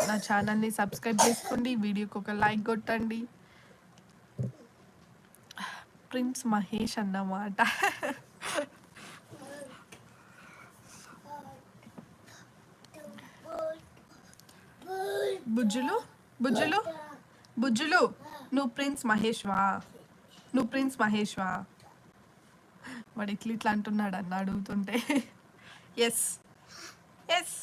నా ఛానల్ని సబ్స్క్రైబ్ చేసుకోండి, వీడియోకి ఒక లైక్ కొట్టండి. ప్రిన్స్ మహేష్ అన్నమాట. బుజ్జులు బుజ్జులు బుజ్జులు, నువ్వు ప్రిన్స్ మహేష్వా? నువ్వు ప్రిన్స్ మహేష్వా? వాడు ఇట్లా అంటున్నాడు అన్న అడుగుతుంటే. Yes yes.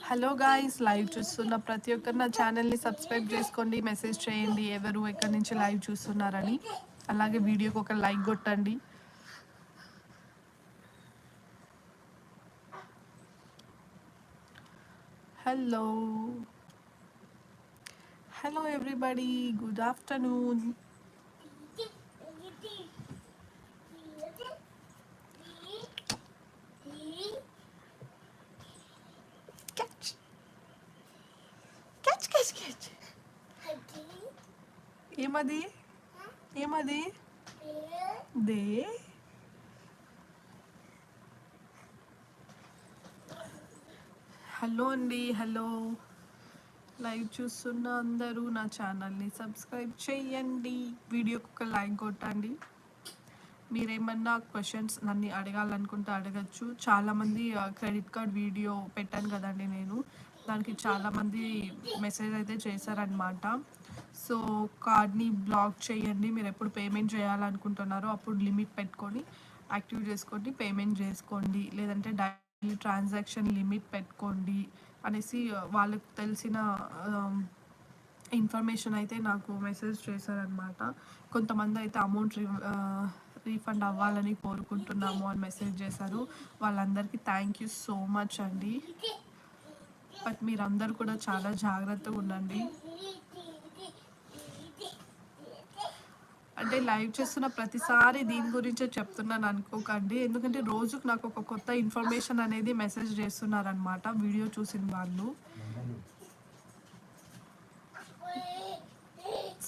Hello guys, live చూస్తున్న ప్రతి ఒక్కరు నా ఛానల్ని సబ్స్క్రైబ్ చేసుకోండి, మెసేజ్ చేయండి ఎవరు ఎక్కడి నుంచి లైవ్ చూస్తున్నారని. అలాగే వీడియోకి ఒక లైక్ కొట్టండి. Hello hello everybody, good afternoon. ఏమది ఏమది దే? హలో అండి, హలో. లైవ్ చూస్తున్న అందరూ నా ఛానల్ని సబ్స్క్రైబ్ చేయండి, వీడియోకి ఒక లైక్ కొట్టండి. మీరేమన్నా క్వశ్చన్స్ నన్ను అడగాలనుకుంటే అడగచ్చు. చాలామంది క్రెడిట్ కార్డ్ వీడియో పెట్టాను కదండి నేను, దానికి చాలామంది మెసేజ్ అయితే చేశారనమాట. సో కార్డ్ని బ్లాక్ చేయండి, మీరు ఎప్పుడు పేమెంట్ చేయాలనుకుంటున్నారో అప్పుడు లిమిట్ పెట్టుకొని యాక్టివ్ చేసుకోండి, పేమెంట్ చేసుకోండి, లేదంటే డైలీ ట్రాన్సాక్షన్ లిమిట్ పెట్టుకోండి అనేసి వాళ్ళకి తెలిసిన ఇన్ఫర్మేషన్ అయితే నాకు మెసేజ్ చేశారనమాట. కొంతమంది అయితే అమౌంట్ రీఫండ్ అవ్వాలని కోరుకుంటున్నాము అని మెసేజ్ చేశారు. వాళ్ళందరికీ థ్యాంక్ యూ సో మచ్ అండి. బట్ మీరందరూ కూడా చాలా జాగ్రత్తగా ఉండండి. అంటే లైవ్ చేస్తున్న ప్రతిసారి దీని గురించే చెప్తున్నాను అనుకోకండి, ఎందుకంటే రోజుకు నాకు ఒక కొత్త ఇన్ఫర్మేషన్ అనేది మెసేజ్ చేస్తున్నారనమాట వీడియో చూసిన వాళ్ళు.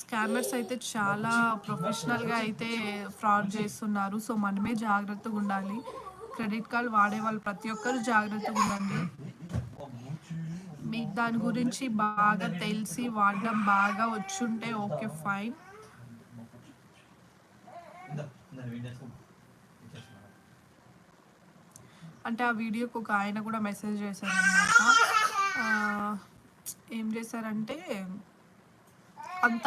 స్కామర్స్ అయితే చాలా ప్రొఫెషనల్గా అయితే ఫ్రాడ్ చేస్తున్నారు. సో మనమే జాగ్రత్తగా ఉండాలి. క్రెడిట్ కార్డ్ వాడే వాళ్ళు ప్రతి ఒక్కరు జాగ్రత్తగా ఉండండి. మీకు దాని గురించి బాగా తెలిసి వాడడం బాగా వచ్చుంటే ఓకే ఫైన్. అంటే ఆ వీడియోకి ఒక ఆయన కూడా మెసేజ్ చేశారనమాట. ఏం చేశారంటే, అంత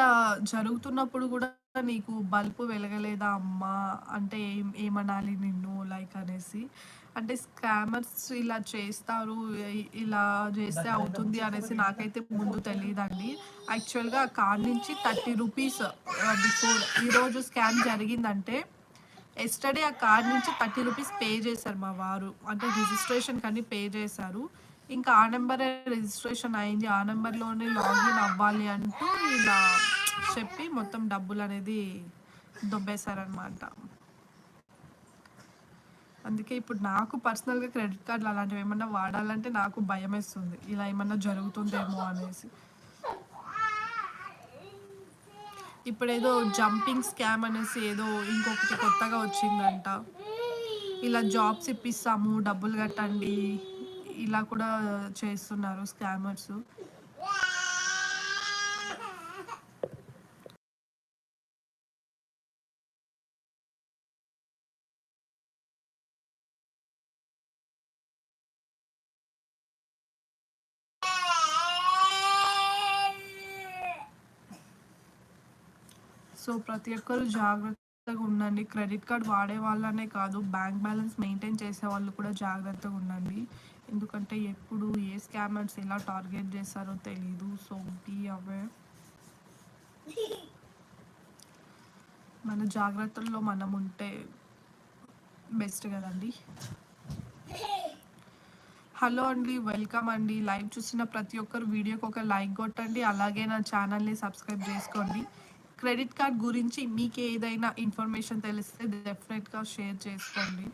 జరుగుతున్నప్పుడు కూడా నీకు బల్బు వెలగలేదా అమ్మా అంటే ఏమనాలి నిన్ను లైక్ అనేసి. అంటే స్కామర్స్ ఇలా చేస్తారు, ఇలా చేస్తే అవుతుంది అనేసి నాకైతే ముందు తెలియదండి. యాక్చువల్గా ఆ కార్డ్ నుంచి 30 రూపీస్ బిఫోర్ ఈరోజు స్కామ్ జరిగిందంటే ఎస్టర్డే ఆ కార్డ్ నుంచి 30 రూపీస్ పే చేశారు మా వారు. అంటే రిజిస్ట్రేషన్ కానీ పే చేశారు. ఇంకా ఆ నెంబరే రిజిస్ట్రేషన్ అయింది, ఆ నెంబర్లోనే లాగిన్ అవ్వాలి అంటూ ఇలా చెప్పి మొత్తం డబ్బులు అనేది దొబ్బేశారనమాట. అందుకే ఇప్పుడు నాకు పర్సనల్గా క్రెడిట్ కార్డులు అలాంటివి ఏమన్నా వాడాలంటే నాకు భయం వేస్తుంది, ఇలా ఏమన్నా జరుగుతుందేమో అనేసి. ఇప్పుడు ఏదో జంపింగ్ స్కామ్ అనేసి ఏదో ఇంకొకటి కొత్తగా వచ్చిందంట. ఇలా జాబ్స్ ఇప్పిస్తాము డబ్బులు కట్టండి, ఇలా కూడా చేస్తున్నారు స్కామర్స్. సో ప్రతి ఒక్కరు జాగ్రత్తగా ఉండండి. క్రెడిట్ కార్డ్ వాడే వాళ్ళనే కాదు, బ్యాంక్ బ్యాలెన్స్ మెయింటైన్ చేసే వాళ్ళు కూడా జాగ్రత్తగా ఉండండి. ఎందుకంటే ఎప్పుడు ఏ స్కామర్స్ ఎలా టార్గెట్ చేస్తారో తెలీదు. So be aware. మన జాగ్రత్తల్లో మనం ఉంటే బెస్ట్ కదండి. హలో అండి, వెల్కమ్ అండి. లైవ్ చూసిన ప్రతి ఒక్కరు వీడియోకి ఒక లైక్ కొట్టండి, అలాగే నా ఛానల్ని సబ్స్క్రైబ్ చేసుకోండి. క్రెడిట్ కార్డ్ గురించి మీకు ఏదైనా ఇన్ఫర్మేషన్ తెలిస్తే డెఫినెట్గా షేర్ చేసుకోండి.